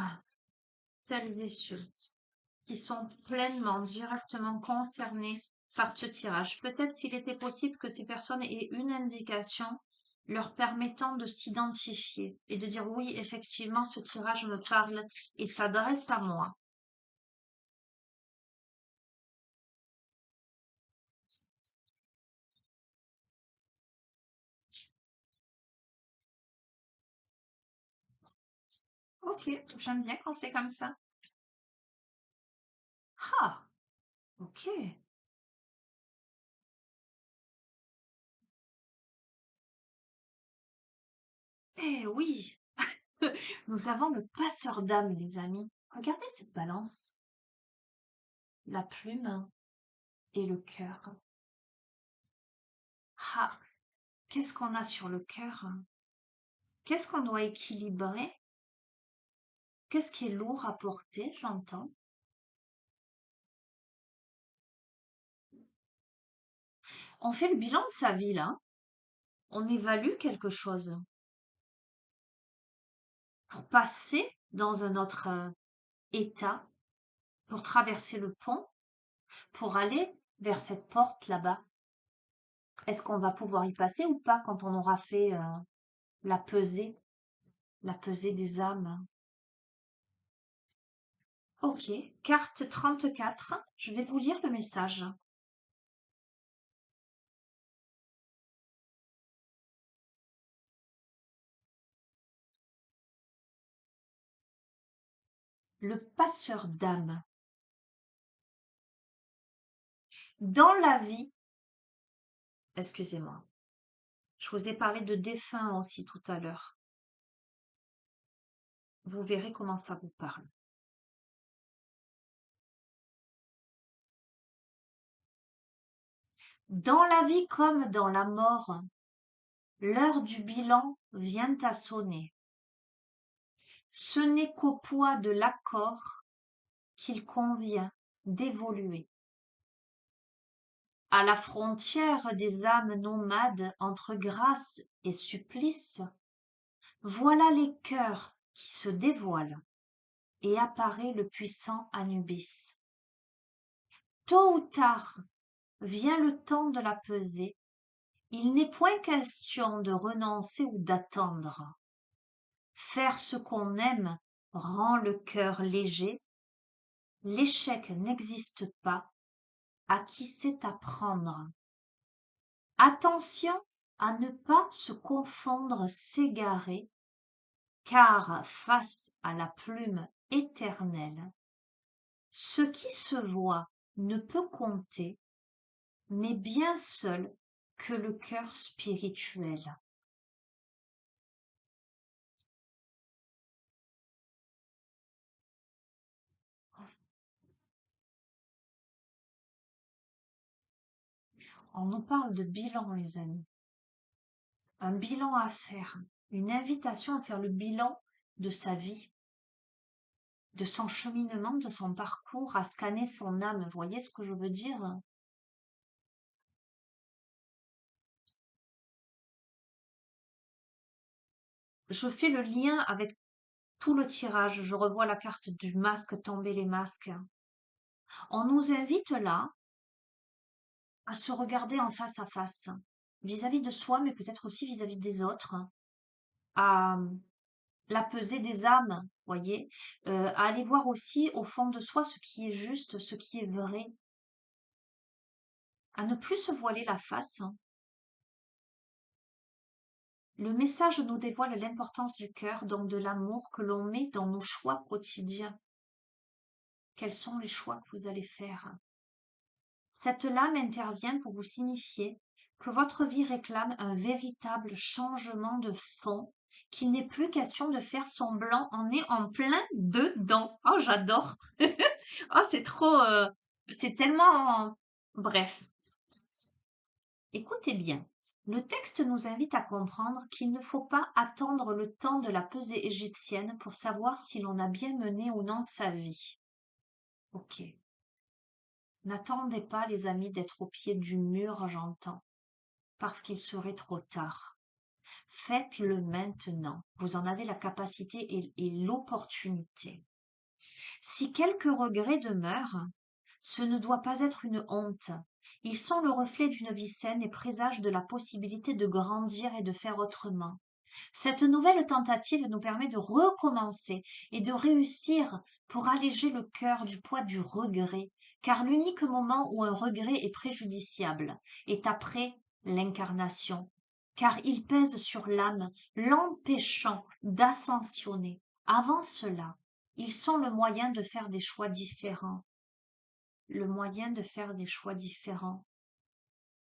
celles et ceux qui sont pleinement, directement concernés par ce tirage. Peut-être s'il était possible que ces personnes aient une indication leur permettant de s'identifier et de dire oui, effectivement, ce tirage me parle et s'adresse à moi. Ok, j'aime bien quand c'est comme ça. Ah, ok. Eh oui, nous avons le passeur d'âme, les amis. Regardez cette balance. La plume et le cœur. Ah, qu'est-ce qu'on a sur le cœur? Qu'est-ce qu'on doit équilibrer? Qu'est-ce qui est lourd à porter, j'entends? On fait le bilan de sa vie, là. On évalue quelque chose pour passer dans un autre état, pour traverser le pont, pour aller vers cette porte là-bas. Est-ce qu'on va pouvoir y passer ou pas quand on aura fait la la pesée des âmes? Ok, carte 34. Je vais vous lire le message. Le passeur d'âme. Dans la vie, excusez-moi, je vous ai parlé de défunts aussi tout à l'heure. Vous verrez comment ça vous parle. Dans la vie comme dans la mort, l'heure du bilan vient à sonner. Ce n'est qu'au poids de l'accord qu'il convient d'évoluer. À la frontière des âmes nomades entre grâce et supplice, voilà les cœurs qui se dévoilent et apparaît le puissant Anubis. Tôt ou tard vient le temps de la pesée, il n'est point question de renoncer ou d'attendre. Faire ce qu'on aime rend le cœur léger, l'échec n'existe pas, à qui sait apprendre. Attention à ne pas se confondre, s'égarer, car face à la plume éternelle, ce qui se voit ne peut compter, mais bien seul que le cœur spirituel. On nous parle de bilan, les amis. Un bilan à faire, une invitation à faire le bilan de sa vie, de son cheminement, de son parcours, à scanner son âme. Vous voyez ce que je veux dire? Je fais le lien avec tout le tirage. Je revois la carte du masque, tomber les masques. On nous invite là à se regarder en face à face, vis-à-vis de soi, mais peut-être aussi vis-à-vis des autres, à la pesée des âmes, voyez, à aller voir aussi au fond de soi ce qui est juste, ce qui est vrai, à ne plus se voiler la face. Le message nous dévoile l'importance du cœur, donc de l'amour que l'on met dans nos choix quotidiens. Quels sont les choix que vous allez faire? Cette lame intervient pour vous signifier que votre vie réclame un véritable changement de fond, qu'il n'est plus question de faire semblant, on est en plein dedans. Oh, j'adore. Oh, c'est trop, c'est tellement, bref. Écoutez bien. Le texte nous invite à comprendre qu'il ne faut pas attendre le temps de la pesée égyptienne pour savoir si l'on a bien mené ou non sa vie. Ok. N'attendez pas, les amis, d'être au pied du mur, j'entends, parce qu'il serait trop tard. Faites-le maintenant. Vous en avez la capacité et l'opportunité. Si quelques regrets demeurent, ce ne doit pas être une honte. Ils sont le reflet d'une vie saine et présagent de la possibilité de grandir et de faire autrement. Cette nouvelle tentative nous permet de recommencer et de réussir pour alléger le cœur du poids du regret, car l'unique moment où un regret est préjudiciable est après l'incarnation, car il pèse sur l'âme, l'empêchant d'ascensionner. Avant cela, ils sont le moyen de faire des choix différents, le moyen de faire des choix différents,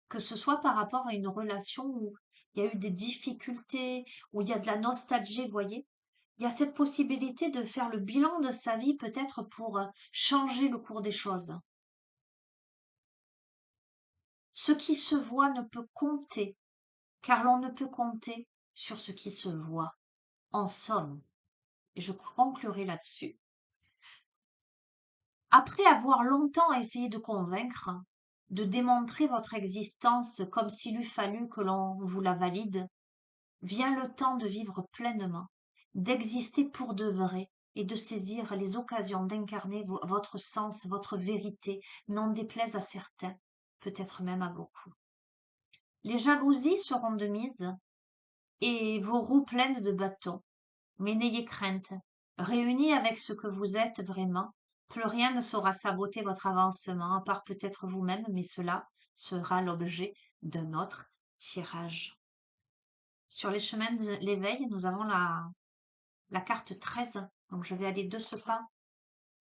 que ce soit par rapport à une relation où il y a eu des difficultés, où il y a de la nostalgie, vous voyez. Il y a cette possibilité de faire le bilan de sa vie peut-être pour changer le cours des choses. Ce qui se voit ne peut compter, car l'on ne peut compter sur ce qui se voit. En somme, et je conclurai là-dessus. Après avoir longtemps essayé de convaincre, de démontrer votre existence comme s'il eût fallu que l'on vous la valide, vient le temps de vivre pleinement, d'exister pour de vrai et de saisir les occasions d'incarner votre sens, votre vérité, n'en déplaise à certains, peut-être même à beaucoup. Les jalousies seront de mise et vos roues pleines de bâtons. Mais n'ayez crainte, réunis avec ce que vous êtes vraiment, plus rien ne saura saboter votre avancement, à part peut-être vous-même, mais cela sera l'objet d'un autre tirage. Sur les chemins de l'éveil, nous avons la carte 13. Donc, je vais aller de ce pas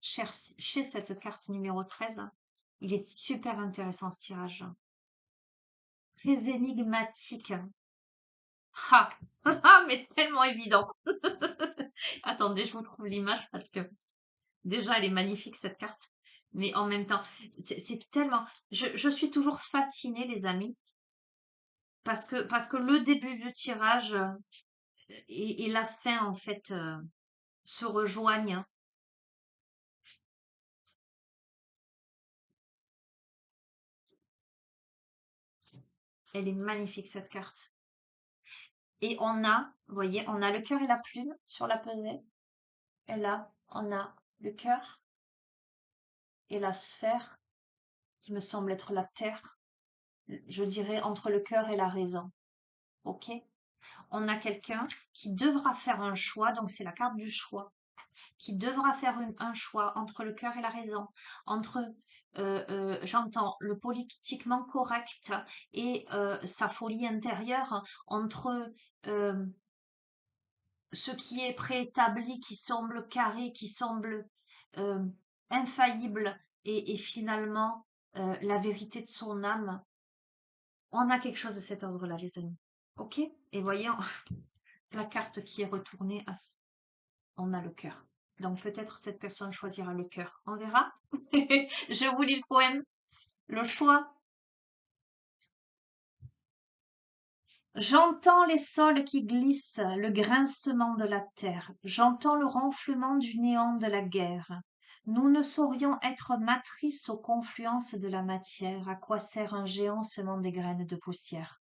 chercher cette carte numéro 13. Il est super intéressant ce tirage. Très énigmatique. Ah, ah mais tellement évident. Attendez, je vous trouve l'image parce que déjà, elle est magnifique cette carte. Mais en même temps, c'est tellement... Je suis toujours fascinée, les amis, parce que le début du tirage et la fin, en fait, se rejoignent. Elle est magnifique, cette carte. Et on a, vous voyez, on a le cœur et la plume sur la pesée. Et là, on a le cœur et la sphère, qui me semble être la terre. Je dirais entre le cœur et la raison. OK? On a quelqu'un qui devra faire un choix, donc c'est la carte du choix, qui devra faire un choix entre le cœur et la raison, entre, j'entends, le politiquement correct et sa folie intérieure, entre ce qui est préétabli, qui semble carré, qui semble euh, infaillible, et finalement la vérité de son âme. On a quelque chose de cet ordre-là, les amis. OK? Et voyons la carte qui est retournée, on a le cœur. Donc peut-être cette personne choisira le cœur. On verra. Je vous lis le poème. Le choix. J'entends les sols qui glissent, le grincement de la terre. J'entends le renflement du néant de la guerre. Nous ne saurions être matrices aux confluences de la matière. À quoi sert un géant semant des graines de poussière?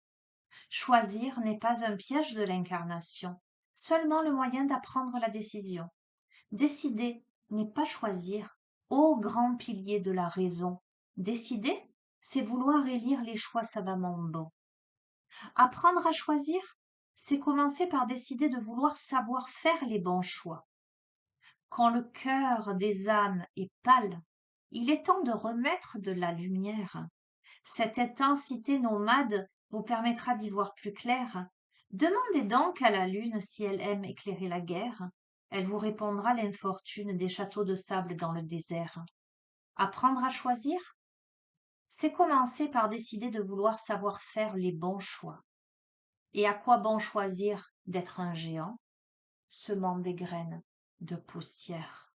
Choisir n'est pas un piège de l'incarnation, seulement le moyen d'apprendre la décision. Décider n'est pas choisir, ô grand pilier de la raison. Décider, c'est vouloir élire les choix savamment bons. Apprendre à choisir, c'est commencer par décider de vouloir savoir faire les bons choix. Quand le cœur des âmes est pâle, il est temps de remettre de la lumière. Cette intensité nomade vous permettra d'y voir plus clair. Demandez donc à la lune si elle aime éclairer la guerre. Elle vous répondra l'infortune des châteaux de sable dans le désert. Apprendre à choisir, c'est commencer par décider de vouloir savoir faire les bons choix. Et à quoi bon choisir d'être un géant, semant des graines de poussière?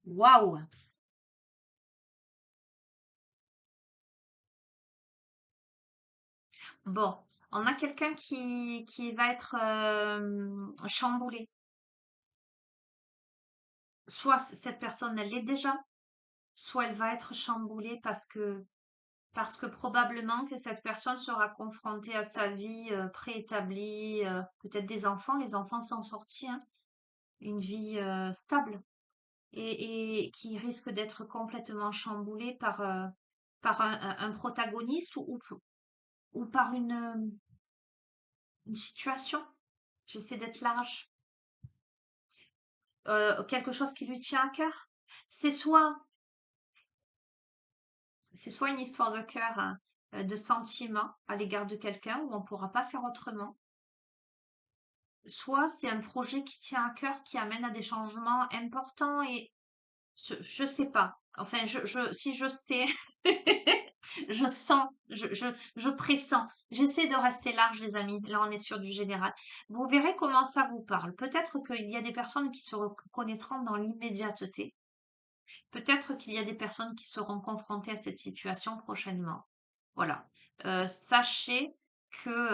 Waouh! Bon, on a quelqu'un qui va être chamboulé. Soit cette personne, elle l'est déjà, soit elle va être chamboulée parce que parce que probablement que cette personne sera confrontée à sa vie préétablie, peut-être des enfants, les enfants sont sortis, hein, une vie stable et qui risque d'être complètement chamboulée par un protagoniste ou par une situation. J'essaie d'être large. Quelque chose qui lui tient à cœur. C'est soit, c'est soit une histoire de cœur, hein, de sentiment à l'égard de quelqu'un où on ne pourra pas faire autrement. Soit c'est un projet qui tient à cœur, qui amène à des changements importants et je sais pas. Enfin, si je sais, je sens, je pressens. J'essaie de rester large, les amis. Là, on est sur du général. Vous verrez comment ça vous parle. Peut-être qu'il y a des personnes qui se reconnaîtront dans l'immédiateté. Peut-être qu'il y a des personnes qui seront confrontées à cette situation prochainement. Voilà. Sachez que...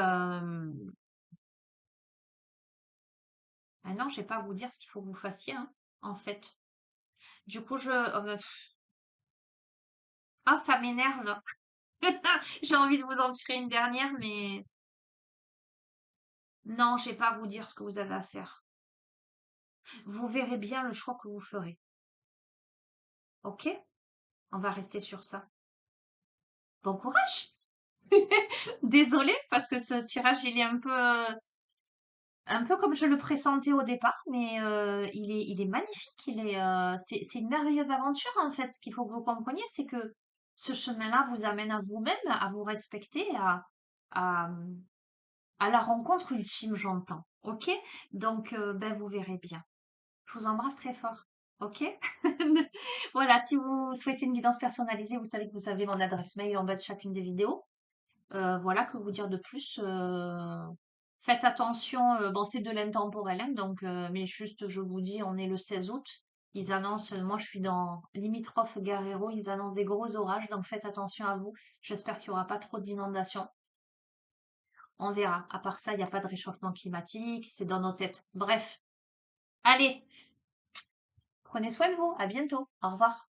ah non, je vais pas vous dire ce qu'il faut que vous fassiez, hein, en fait. Du coup, ah, ça m'énerve. J'ai envie de vous en tirer une dernière, mais non, je vais pas vous dire ce que vous avez à faire. Vous verrez bien le choix que vous ferez. Ok? On va rester sur ça. Bon courage! Désolée, parce que ce tirage, il est un peu comme je le pressentais au départ, mais il est magnifique. C'est une merveilleuse aventure, en fait. Ce qu'il faut que vous compreniez, c'est que ce chemin-là vous amène à vous-même, à vous respecter, à, à la rencontre ultime, j'entends. Ok? Donc, ben, vous verrez bien. Je vous embrasse très fort. Ok? Voilà, si vous souhaitez une guidance personnalisée, vous savez que vous avez mon adresse mail en bas de chacune des vidéos. Voilà, que vous dire de plus? Faites attention, bon, c'est de l'intemporel, hein, donc, mais juste, je vous dis, on est le 16 août. Ils annoncent, moi je suis dans limitrophe Guerrero, ils annoncent des gros orages, donc faites attention à vous. J'espère qu'il n'y aura pas trop d'inondations. On verra. À part ça, il n'y a pas de réchauffement climatique, c'est dans nos têtes. Bref, allez, prenez soin de vous. À bientôt. Au revoir.